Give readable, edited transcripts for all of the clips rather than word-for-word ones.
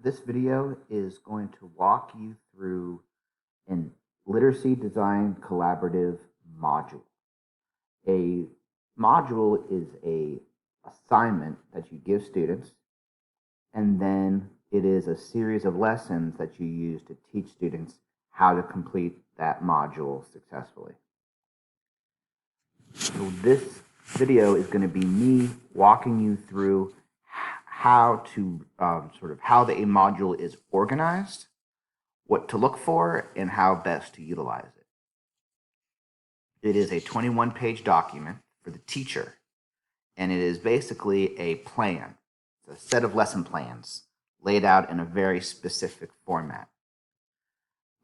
This video is going to walk you through an literacy design collaborative module. A module is a assignment that you give students, and then it is a series of lessons that you use to teach students how to complete that module successfully. So this video is going to be me walking you through how to how the module is organized, what to look for, and how best to utilize it. It is a 21-page document for the teacher, and it is basically a plan. It's a set of lesson plans laid out in a very specific format.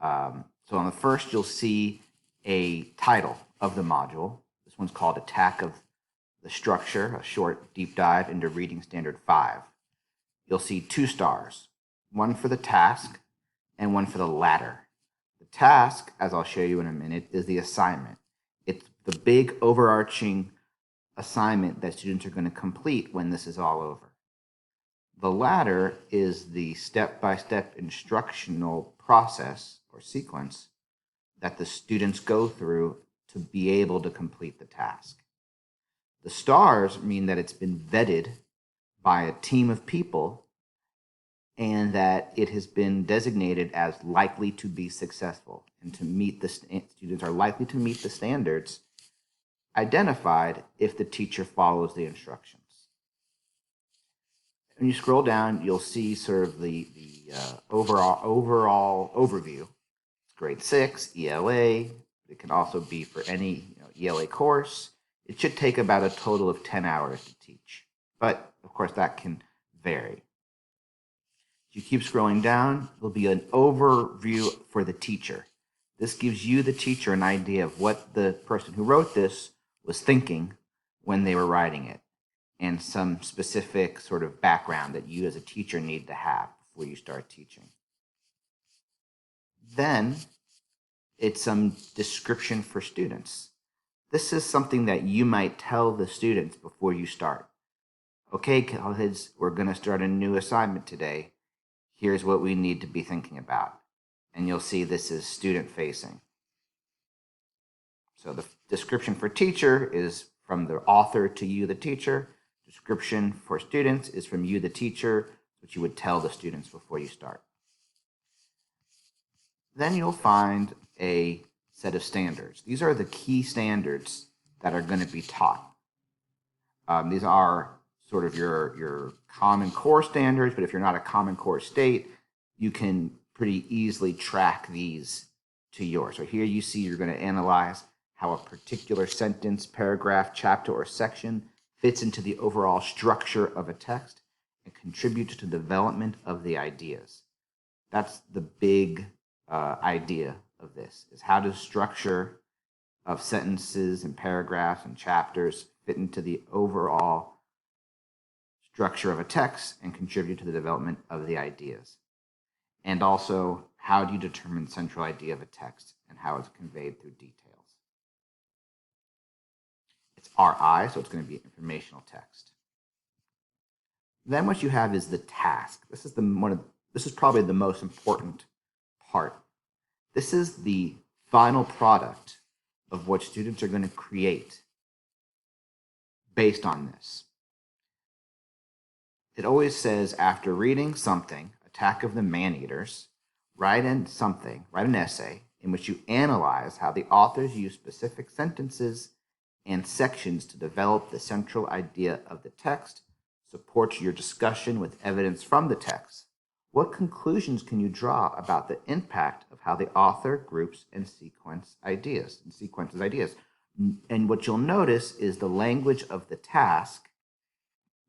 So on the first, you'll see a title of the module. This one's called Attack of the Structure, a short deep dive into Reading Standard 5. You'll see 2 stars, one for the task and one for the ladder. The task, as I'll show you in a minute, is the assignment. It's the big overarching assignment that students are going to complete when this is all over. The ladder is the step-by-step instructional process or sequence that the students go through to be able to complete the task. The stars mean that it's been vetted by a team of people and that it has been designated as likely to be successful and to meet the students are likely to meet the standards identified if the teacher follows the instructions. When you scroll down, you'll see sort of the overall overview. It's grade 6, ELA. It can also be for any ELA course. It should take about a total of 10 hours to teach, but of course that can vary. If you keep scrolling down, there'll be an overview for the teacher. This gives you, the teacher, an idea of what the person who wrote this was thinking when they were writing it, and some specific sort of background that you as a teacher need to have before you start teaching. Then it's some description for students. This is something that you might tell the students before you start. Okay, kids, we're going to start a new assignment today. Here's what we need to be thinking about. And you'll see this is student-facing. So the description for teacher is from the author to you, the teacher. Description for students is from you, the teacher, what you would tell the students before you start. Then you'll find a set of standards. These are the key standards that are going to be taught. These are sort of your Common Core standards, but if you're not a Common Core state, you can pretty easily track these to yours. So here you see you're going to analyze how a particular sentence, paragraph, chapter, or section fits into the overall structure of a text and contributes to the development of the ideas. That's the big idea of this, is how does structure of sentences and paragraphs and chapters fit into the overall structure of a text and contribute to the development of the ideas. And also, how do you determine the central idea of a text and how it's conveyed through details? It's RI, so it's going to be informational text. Then what you have is the task. This is probably the most important part. This is the final product of what students are going to create based on this. It always says, after reading something, Attack of the Man-Eaters, write an essay in which you analyze how the authors use specific sentences and sections to develop the central idea of the text, support your discussion with evidence from the text. What conclusions can you draw about the impact of how the author groups and sequences ideas? And what you'll notice is the language of the task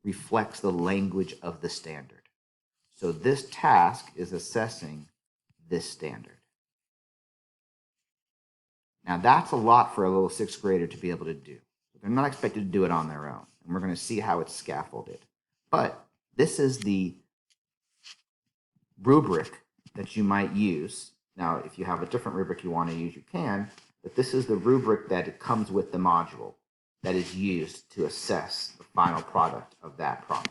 reflects the language of the standard. So this task is assessing this standard. Now that's a lot for a little 6th grader to be able to do. They're not expected to do it on their own. And we're going to see how it's scaffolded. But this is the rubric that you might use. Now, if you have a different rubric you want to use, you can. But this is the rubric that it comes with the module that is used to assess the final product of that prompt.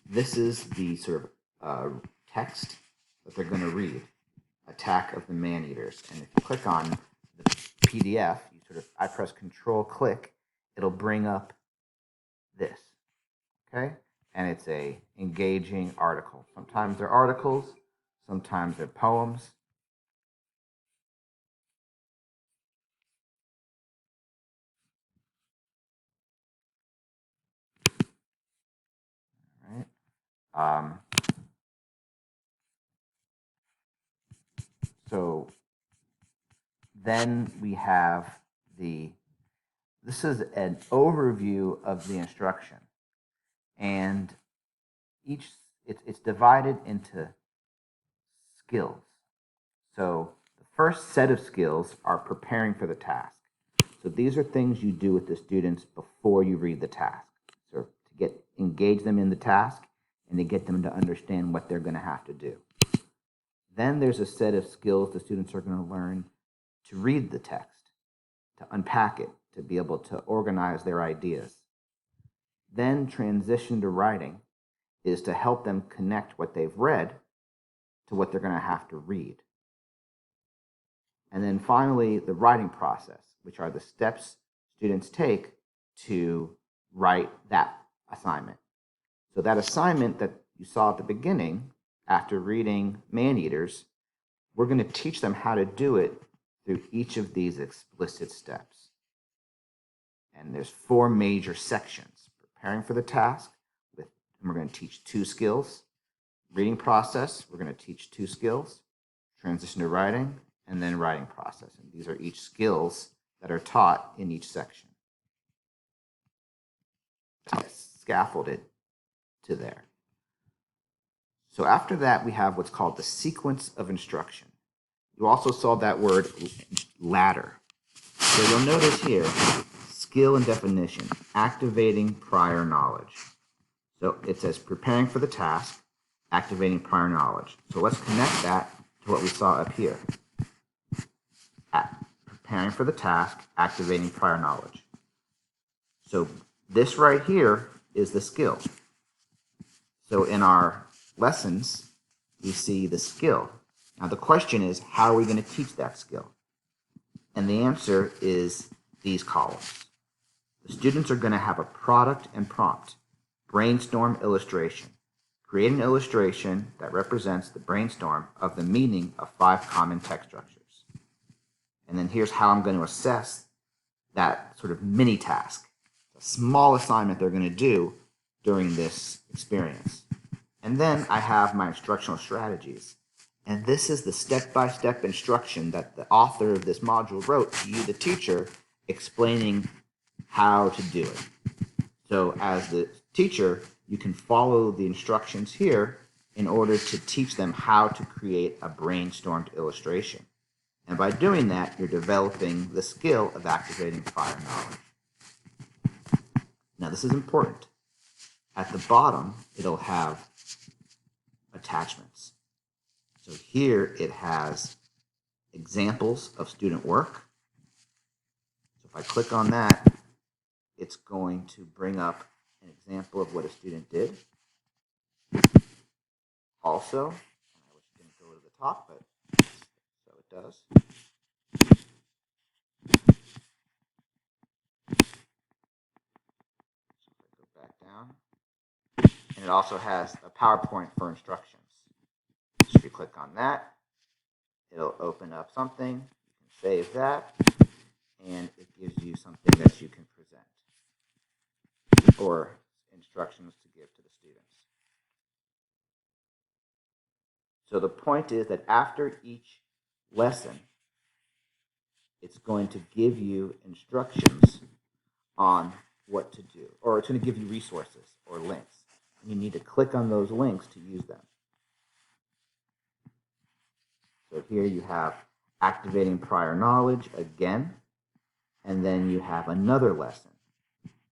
this is the sort of text that they're going to read, Attack of the Man-Eaters. And if you click on the PDF, I press Control click, it'll bring up this, okay? And it's a engaging article. Sometimes they're articles, sometimes they're poems. All right. So then we have this is an overview of the instruction. And it's divided into skills. So the first set of skills are preparing for the task. So these are things you do with the students before you read the task. So to engage them in the task and to get them to understand what they're going to have to do. Then there's a set of skills the students are going to learn to read the text, to unpack it, to be able to organize their ideas. Then transition to writing is to help them connect what they've read to what they're going to have to read. And then finally, the writing process, which are the steps students take to write that assignment. So that assignment that you saw at the beginning, after reading Man-Eaters, we're going to teach them how to do it through each of these explicit steps. And there's 4 major sections: preparing for the task, and we're going to teach 2 skills. Reading process, we're going to teach 2 skills. Transition to writing, and then writing process. And these are each skills that are taught in each section. Scaffolded to there. So after that, we have what's called the sequence of instruction. You also saw that word ladder. So you'll notice here, skill and definition, activating prior knowledge. So it says preparing for the task, activating prior knowledge. So let's connect that to what we saw up here. Preparing for the task, activating prior knowledge. So this right here is the skill. So in our lessons, we see the skill. Now the question is, how are we going to teach that skill? And the answer is these columns. The students are going to have a product and prompt, brainstorm illustration. Create an illustration that represents the brainstorm of the meaning of 5 common text structures. And then here's how I'm going to assess that sort of mini task, a small assignment they're going to do during this experience. And then I have my instructional strategies. And this is the step-by-step instruction that the author of this module wrote to you, the teacher, explaining how to do it. So as the teacher, you can follow the instructions here in order to teach them how to create a brainstormed illustration. And by doing that, you're developing the skill of activating prior knowledge. Now, this is important. At the bottom, it'll have attachments. So here it has examples of student work. So if I click on that, it's going to bring up an example of what a student did. Also, I wish it didn't go to the top, but so it does. Down. And it also has a PowerPoint for instructions. So if you click on that, it'll open up something. You can save that, and it gives you something that you can present or instructions to give to the students. So the point is that after each lesson, it's going to give you instructions on what to do, or it's going to give you resources or links. And you need to click on those links to use them. So here you have activating prior knowledge again, and then you have another lesson,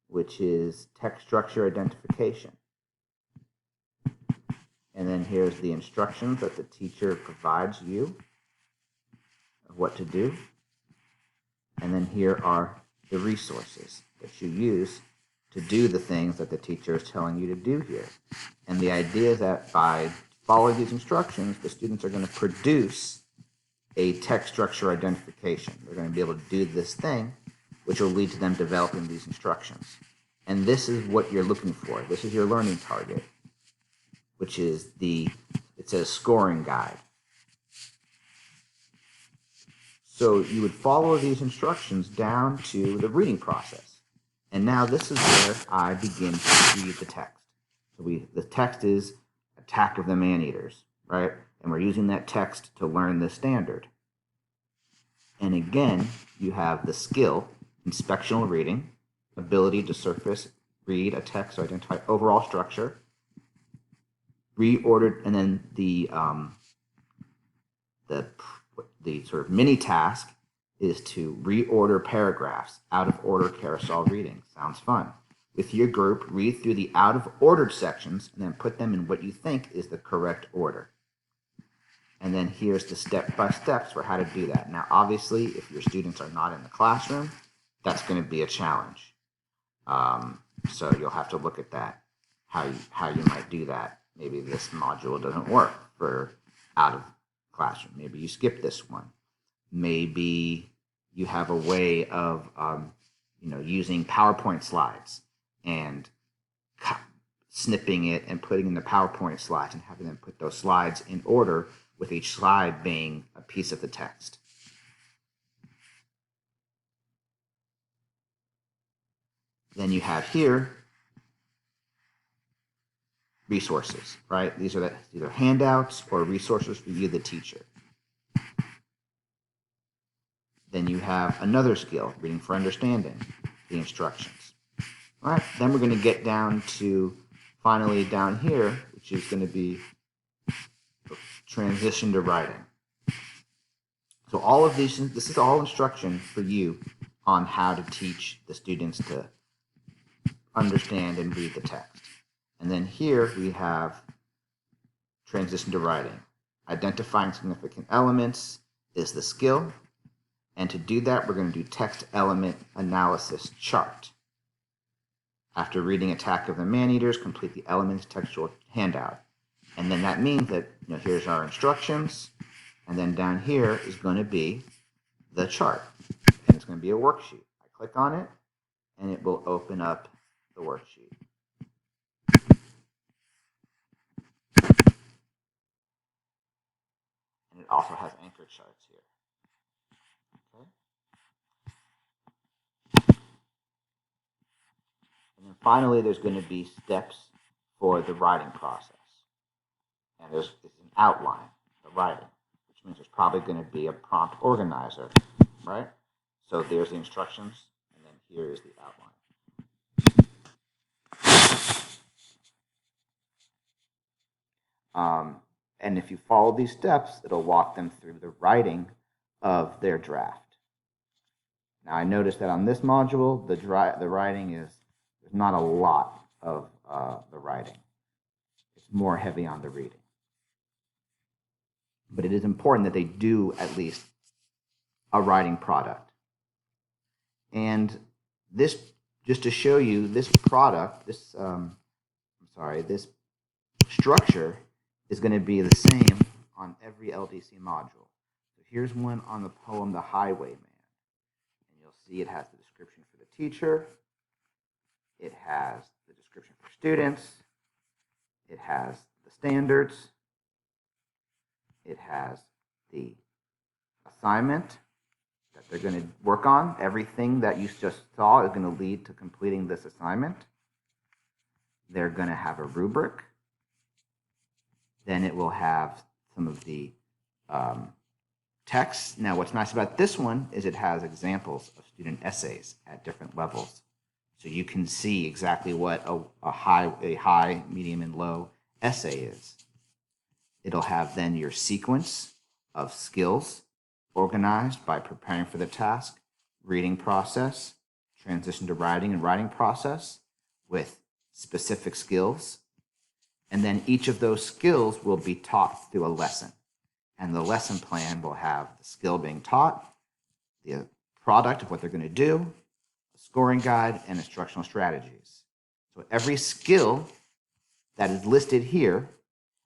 which is text structure identification. And then here's the instructions that the teacher provides you of what to do. And then here are the resources that you use to do the things that the teacher is telling you to do here. And the idea is that by following these instructions, the students are going to produce a text structure identification. They're going to be able to do this thing, which will lead to them developing these instructions. And this is what you're looking for. This is your learning target, which is it says scoring guide. So you would follow these instructions down to the reading process. And now this is where I begin to read the text. So the text is Attack of the Maneaters, right? And we're using that text to learn the standard. And again, you have the skill, inspectional reading, ability to surface, read a text, so identify overall structure, reordered, and then the sort of mini task is to reorder paragraphs, out of order carousel reading. Sounds fun. With your group, read through the out of ordered sections and then put them in what you think is the correct order. And then here's the step-by-steps for how to do that. Now, obviously, if your students are not in the classroom, that's going to be a challenge. So you'll have to look at that, how you might do that. Maybe this module doesn't work for out of classroom. Maybe you skip this one. Maybe you have a way of using PowerPoint slides and snipping it and putting in the PowerPoint slides and having them put those slides in order, with each slide being a piece of the text. Then you have here resources, right? These are either handouts or resources for you, the teacher. Then you have another skill, reading for understanding, the instructions. All right, then we're going to get down to finally down here, which is going to be transition to writing. So all of these, this is all instruction for you on how to teach the students to understand and read the text. And then here we have transition to writing. Identifying significant elements is the skill. And to do that, we're going to do text element analysis chart. After reading Attack of the Maneaters, complete the elements textual handout. And then that means that, here's our instructions. And then down here is going to be the chart. And it's going to be a worksheet. I click on it, and it will open up the worksheet. And it also has anchor charts here. Okay. And then finally, there's going to be steps for the writing process. And it's an outline, the writing, which means there's probably going to be a prompt organizer, right? So there's the instructions, and then here is the outline. And if you follow these steps, it'll walk them through the writing of their draft. Now, I noticed that on this module, the writing is, there's not a lot of the writing. It's more heavy on the reading. But it is important that they do at least a writing product. And this, just to show you, this product, this structure is going to be the same on every LDC module. So here's one on the poem, The Highwayman. And you'll see it has the description for the teacher. It has the description for students. It has the standards. It has the assignment that they're going to work on. Everything that you just saw is going to lead to completing this assignment. They're going to have a rubric. Then it will have some of the text. Now, what's nice about this one is it has examples of student essays at different levels. So you can see exactly what a high, medium, and low essay is. It'll have then your sequence of skills organized by preparing for the task, reading process, transition to writing and writing process with specific skills. And then each of those skills will be taught through a lesson. And the lesson plan will have the skill being taught, the product of what they're going to do, a scoring guide, and instructional strategies. So every skill that is listed here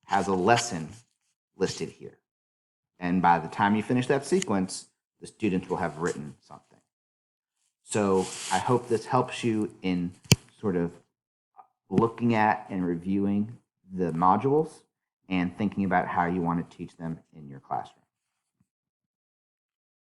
has a lesson listed here. And by the time you finish that sequence, the students will have written something. So I hope this helps you in sort of looking at and reviewing the modules and thinking about how you want to teach them in your classroom.